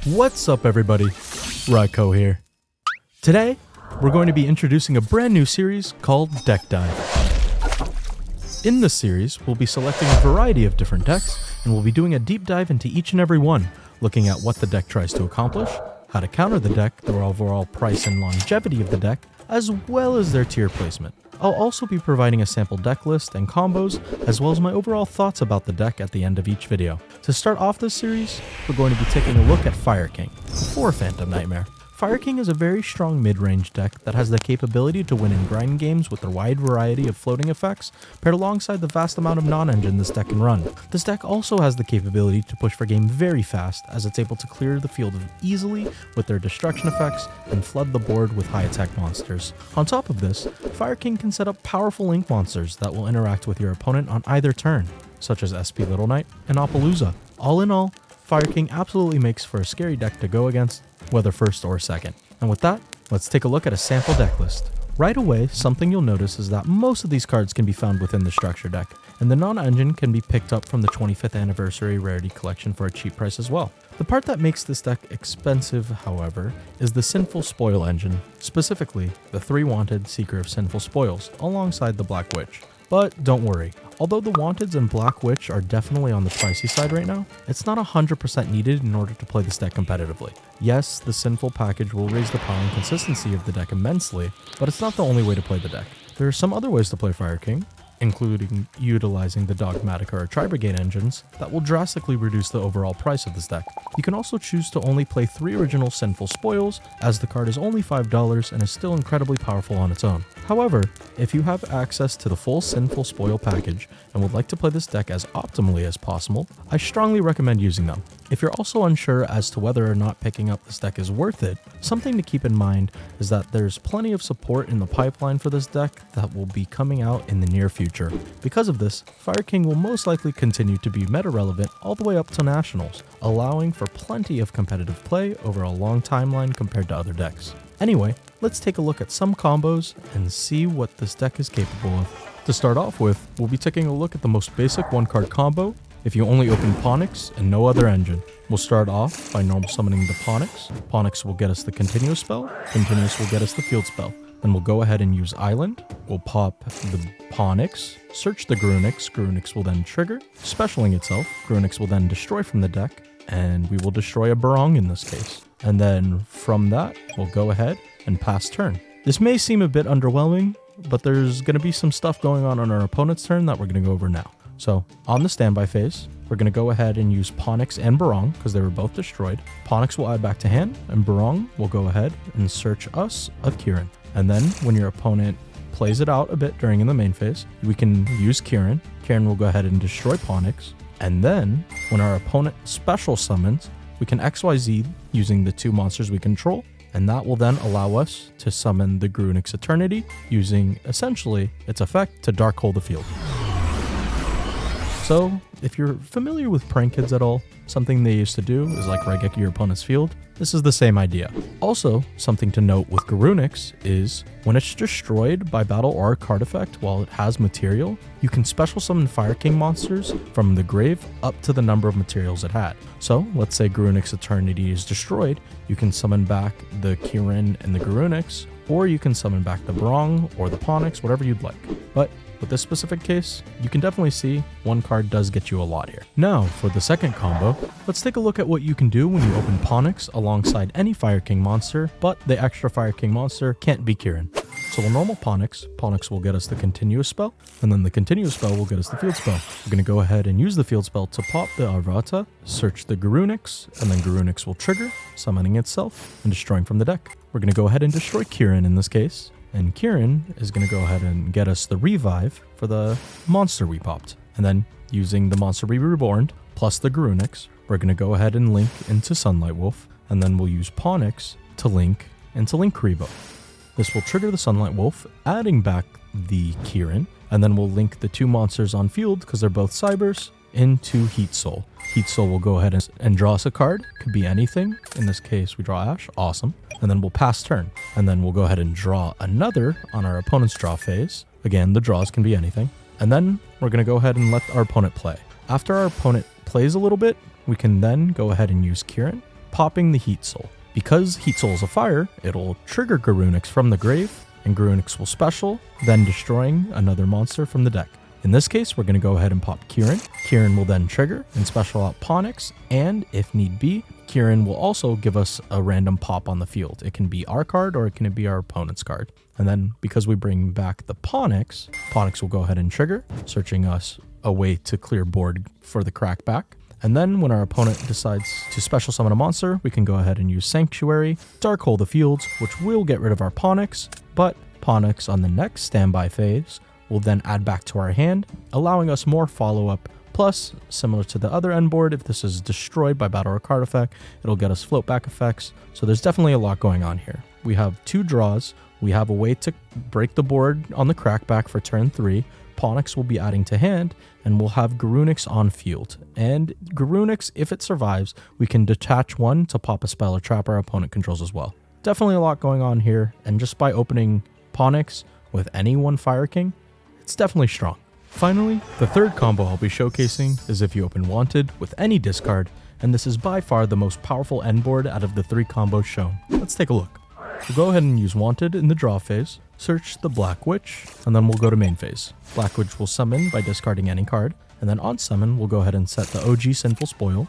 What's up everybody, Ryko here. Today, we're going to be introducing a brand new series called Deck Dive. In this series, we'll be selecting a variety of different decks, and we'll be doing a deep dive into each and every one, looking at what the deck tries to accomplish, how to counter the deck, the overall price and longevity of the deck, as well as their tier placement. I'll also be providing a sample deck list and combos, as well as my overall thoughts about the deck at the end of each video. To start off this series, we're going to be taking a look at Fire King for Phantom Nightmare. Fire King is a very strong mid-range deck that has the capability to win in grind games with their wide variety of floating effects, paired alongside the vast amount of non-engine this deck can run. This deck also has the capability to push for game very fast, as it's able to clear the field easily with their destruction effects and flood the board with high attack monsters. On top of this, Fire King can set up powerful link monsters that will interact with your opponent on either turn, such as SP Little Knight and Appaloosa. All in all, Fire King absolutely makes for a scary deck to go against, whether first or second. And with that, let's take a look at a sample deck list. Right away, something you'll notice is that most of these cards can be found within the structure deck, and the non-engine can be picked up from the 25th anniversary rarity collection for a cheap price as well. The part that makes this deck expensive, however, is the Sinful Spoil engine, specifically the 3 wanted Seeker of Sinful Spoils, alongside the Black Witch. But don't worry, although the Wanteds and Black Witch are definitely on the pricey side right now, it's not 100% needed in order to play this deck competitively. Yes, the Sinful package will raise the power and consistency of the deck immensely, but it's not the only way to play the deck. There are some other ways to play Fire King, including utilizing the Dogmatica or Tri-Brigade engines that will drastically reduce the overall price of this deck. You can also choose to only play 3 original Sinful Spoils, as the card is only $5 and is still incredibly powerful on its own. However, if you have access to the full Sinful Spoil package and would like to play this deck as optimally as possible, I strongly recommend using them. If you're also unsure as to whether or not picking up this deck is worth it, something to keep in mind is that there's plenty of support in the pipeline for this deck that will be coming out in the near future. Because of this, Fire King will most likely continue to be meta relevant all the way up to Nationals, allowing for plenty of competitive play over a long timeline compared to other decks. Anyway, let's take a look at some combos and see what this deck is capable of. To start off with, we'll be taking a look at the most basic 1-card combo if you only open Ponix and no other engine. We'll start off by normal summoning the Ponix. Ponix will get us the Continuous spell, Continuous will get us the Field spell. Then we'll go ahead and use Island. We'll pop the Ponix, search the Grunix. Grunix will then trigger, specialing itself. Grunix will then destroy from the deck, and we will destroy a Barong in this case. And then from that, we'll go ahead and pass turn. This may seem a bit underwhelming, but there's going to be some stuff going on our opponent's turn that we're going to go over now. So on the standby phase, we're going to go ahead and use Ponix and Barong because they were both destroyed. Ponix will add back to hand, and Barong will go ahead and search us of Kieran. And then when your opponent plays it out a bit during the main phase, we can use Kieran. Kieran will go ahead and destroy Ponix. And then when our opponent special summons, we can XYZ using the 2 monsters we control, and that will then allow us to summon the Grunix Eternity using essentially its effect to dark hole the field. So if you're familiar with Prank Kids at all, something they used to do is like Regek your opponent's field. This is the same idea. Also, something to note with Grunix is when it's destroyed by battle or a card effect while it has material, you can special summon Fire King monsters from the grave up to the number of materials it had. So let's say Grunix Eternity is destroyed, you can summon back the Kieran and the Grunix, or you can summon back the Barong or the Ponix, whatever you'd like. But with this specific case, you can definitely see 1 card does get you a lot here. Now, for the second combo, let's take a look at what you can do when you open Ponix alongside any Fire King monster, but the extra Fire King monster can't be Kieran. So we'll normal Ponix. Ponix will get us the Continuous spell, and then the Continuous spell will get us the Field spell. We're going to go ahead and use the Field spell to pop the Arvata, search the Grunix, and then Grunix will trigger, summoning itself and destroying from the deck. We're going to go ahead and destroy Kieran in this case. And Kieran is going to go ahead and get us the Revive for the monster we popped. And then using the monster we reborn plus the Grunix, we're going to go ahead and link into Sunlight Wolf. And then we'll use Ponix to link into Linkuriboh. This will trigger the Sunlight Wolf, adding back the Kieran. And then we'll link the 2 monsters on field, because they're both Cybers, into Heat Soul. Heat Soul will go ahead and draw us a card. Could be anything. In this case, we draw Ash. Awesome. And then we'll pass turn. And then we'll go ahead and draw another on our opponent's draw phase. Again, the draws can be anything. And then we're going to go ahead and let our opponent play. After our opponent plays a little bit, we can then go ahead and use Kieran. popping the Heat Soul. Because Heat Soul is a fire, it'll trigger Garunix from the grave, and Garunix will special, then destroying another monster from the deck. In this case, we're going to go ahead and pop Kieran. Kieran will then trigger and special out Ponix, and if need be, Kieran will also give us a random pop on the field. It can be our card or it can be our opponent's card. And then because we bring back the Ponix, Ponix will go ahead and trigger, searching us a way to clear board for the crackback. And then when our opponent decides to special summon a monster, we can go ahead and use Sanctuary, Dark Hole the Fields, which will get rid of our Ponix, but Ponix on the next standby phase will then add back to our hand, allowing us more follow-up. Plus, similar to the other end board, if this is destroyed by battle or card effect, it'll get us float back effects. So there's definitely a lot going on here. We have 2 draws. We have a way to break the board on the crackback for turn 3. Ponix will be adding to hand, and we'll have Garunix on field. And Garunix, if it survives, we can detach 1 to pop a spell or trap our opponent controls as well. Definitely a lot going on here, and just by opening Ponix with any one Fire King, it's definitely strong. Finally, the third combo I'll be showcasing is if you open Wanted with any discard, and this is by far the most powerful end board out of the 3 combos shown. Let's take a look. We'll go ahead and use Wanted in the draw phase, search the Black Witch, and then we'll go to main phase. Black Witch will summon by discarding any card, and then on summon, we'll go ahead and set the OG Sinful Spoil,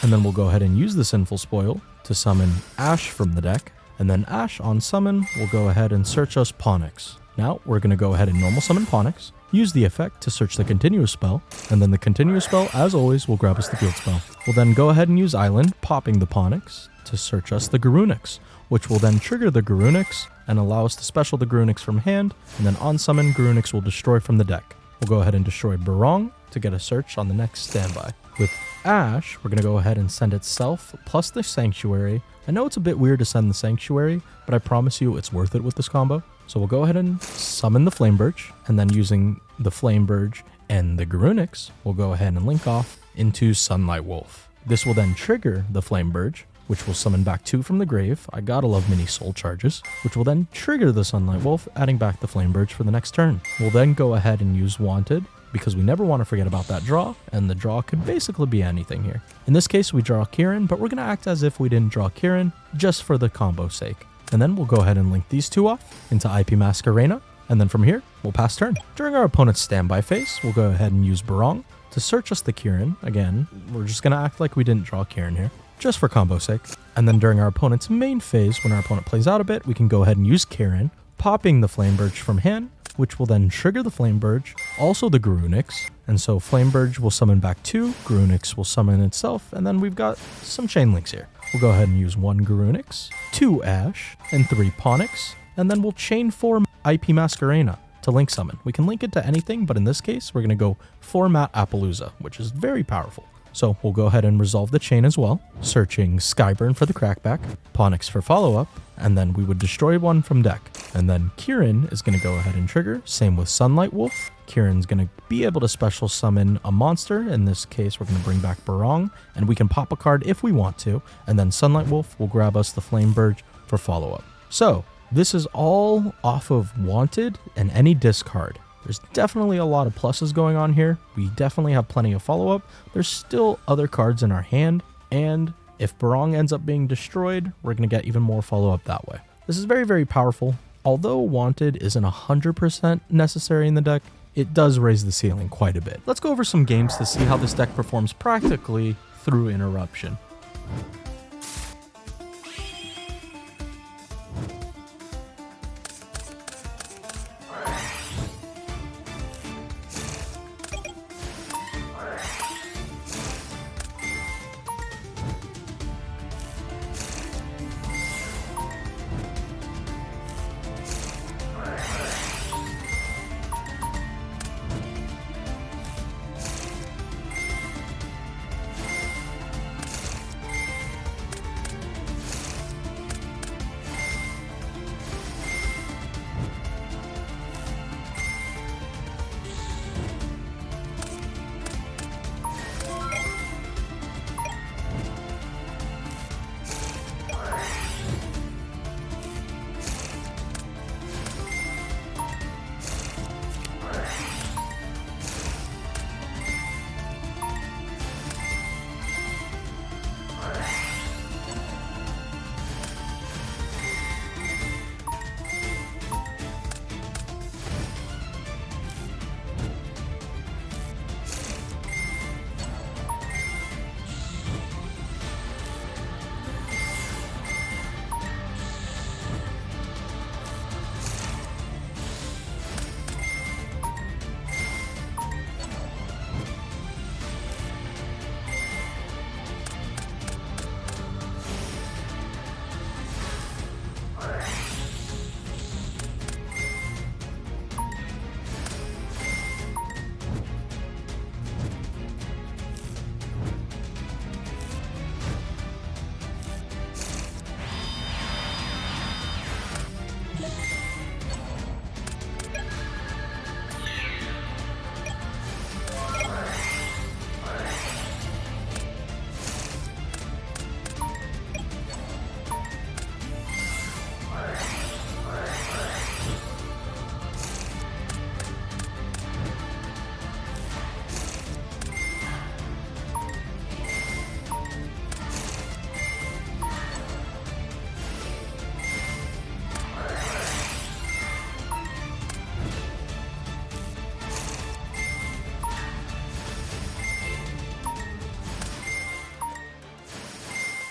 and then we'll go ahead and use the Sinful Spoil to summon Ash from the deck, and then Ash on summon will go ahead and search us Ponix. Now, we're going to go ahead and normal summon Ponix, use the effect to search the continuous spell, and then the continuous spell, as always, will grab us the field spell. We'll then go ahead and use Island, popping the Ponix, to search us the Garunix, which will then trigger the Garunix and allow us to special the Garunix from hand, and then on summon, Garunix will destroy from the deck. We'll go ahead and destroy Barong to get a search on the next standby. With Ash, we're going to go ahead and send itself plus the Sanctuary. I know it's a bit weird to send the Sanctuary, but I promise you it's worth it with this combo. So we'll go ahead and summon the Flame Birch, and then using the Flame Birch and the Garunix, we'll go ahead and link off into Sunlight Wolf. This will then trigger the Flame Birch, which will summon back 2 from the grave. I gotta love mini soul charges, which will then trigger the Sunlight Wolf, adding back the Flame Birch for the next turn. We'll then go ahead and use Wanted, because we never want to forget about that draw, and the draw could basically be anything here. In this case, we draw Kieran, but we're going to act as if we didn't draw Kieran, just for the combo's sake. And then we'll go ahead and link these 2 off into IP Masquerena, and then from here, we'll pass turn. During our opponent's standby phase, we'll go ahead and use Barong to search us the Kieran. Again, we're just going to act like we didn't draw Kieran here, just for combo's sake. And then during our opponent's main phase, when our opponent plays out a bit, we can go ahead and use Kieran, popping the Flame Birch from hand, which will then trigger the Flame Birch, also the Garunix, and so Flame Birch will summon back 2, Garunix will summon itself, and then we've got some chain links here. We'll go ahead and use 1 Garunix, 2 Ash, and 3 Ponix, and then we'll chain 4 IP Masquerena to link summon. We can link it to anything, but in this case, we're going to go 4 Matte Appaloosa, which is very powerful. So we'll go ahead and resolve the chain as well, searching Skyburn for the crackback, Ponix for follow-up, and then we would destroy 1 from deck. And then Kieran is going to go ahead and trigger, same with Sunlight Wolf. Kieran's going to be able to special summon a monster. In this case, we're going to bring back Barong, and we can pop a card if we want to, and then Sunlight Wolf will grab us the Flame Birch for follow-up. So this is all off of Wanted and any discard. There's definitely a lot of pluses going on here. We definitely have plenty of follow-up. There's still other cards in our hand, and if Barong ends up being destroyed, we're going to get even more follow-up that way. This is very, very powerful. Although Wanted isn't 100% necessary in the deck, it does raise the ceiling quite a bit. Let's go over some games to see how this deck performs practically through interruption.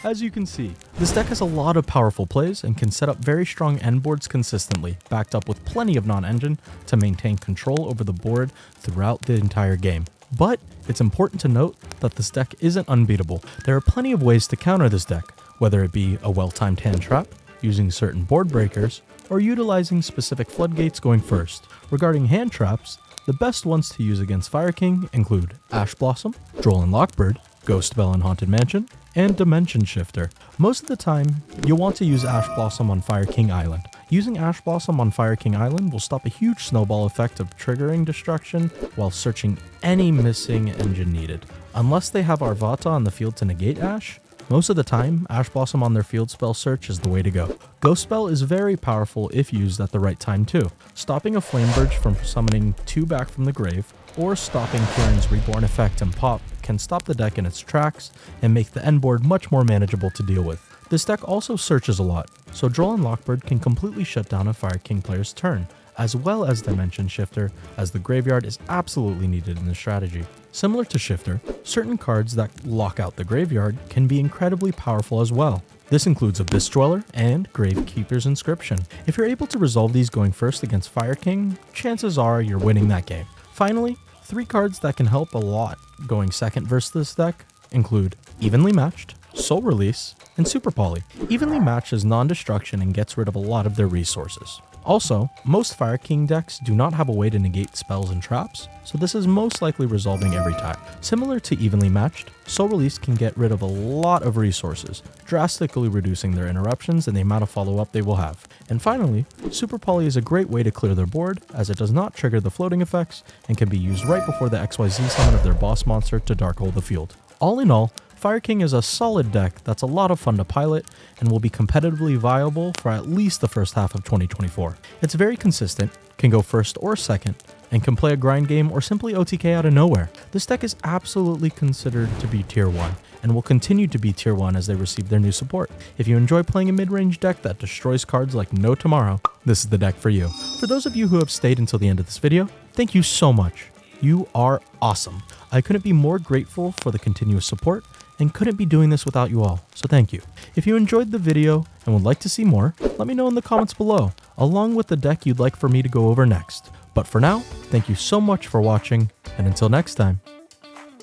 As you can see, this deck has a lot of powerful plays and can set up very strong end boards consistently, backed up with plenty of non-engine to maintain control over the board throughout the entire game. But it's important to note that this deck isn't unbeatable. There are plenty of ways to counter this deck, whether it be a well-timed hand trap, using certain board breakers, or utilizing specific floodgates going first. Regarding hand traps, the best ones to use against Fire King include Ash Blossom, Droll and Lockbird, Ghost Bell and Haunted Mansion, and Dimension Shifter. Most of the time, you'll want to use Ash Blossom on Fire King Island. Using Ash Blossom on Fire King Island will stop a huge snowball effect of triggering destruction while searching any missing engine needed. Unless they have Arvata on the field to negate Ash, most of the time, Ash Blossom on their field spell search is the way to go. Ghost Spell is very powerful if used at the right time too, stopping a Flamebirch from summoning 2 back from the grave, or stopping Kieran's Reborn effect and pop can stop the deck in its tracks and make the end board much more manageable to deal with. This deck also searches a lot, so Droll and Lockbird can completely shut down a Fire King player's turn, as well as Dimension Shifter, as the graveyard is absolutely needed in this strategy. Similar to Shifter, certain cards that lock out the graveyard can be incredibly powerful as well. This includes Abyss Dweller and Gravekeeper's Inscription. If you're able to resolve these going first against Fire King, chances are you're winning that game. Finally, 3 cards that can help a lot going second versus this deck include Evenly Matched, Soul Release, and Super Poly. Evenly Matched is non-destruction and gets rid of a lot of their resources. Also, most Fire King decks do not have a way to negate spells and traps, so this is most likely resolving every time. Similar to Evenly Matched, Soul Release can get rid of a lot of resources, drastically reducing their interruptions and the amount of follow-up they will have. And finally, Super Poly is a great way to clear their board, as it does not trigger the floating effects and can be used right before the XYZ summon of their boss monster to dark hole the field. All in all, Fire King is a solid deck that's a lot of fun to pilot and will be competitively viable for at least the first half of 2024. It's very consistent, can go first or second, and can play a grind game or simply OTK out of nowhere. This deck is absolutely considered to be tier 1 and will continue to be tier 1 as they receive their new support. If you enjoy playing a mid-range deck that destroys cards like no tomorrow, this is the deck for you. For those of you who have stayed until the end of this video, thank you so much. You are awesome. I couldn't be more grateful for the continuous support and couldn't be doing this without you all, so thank you. If you enjoyed the video and would like to see more, let me know in the comments below, along with the deck you'd like for me to go over next. But for now, thank you so much for watching, and until next time,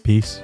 peace.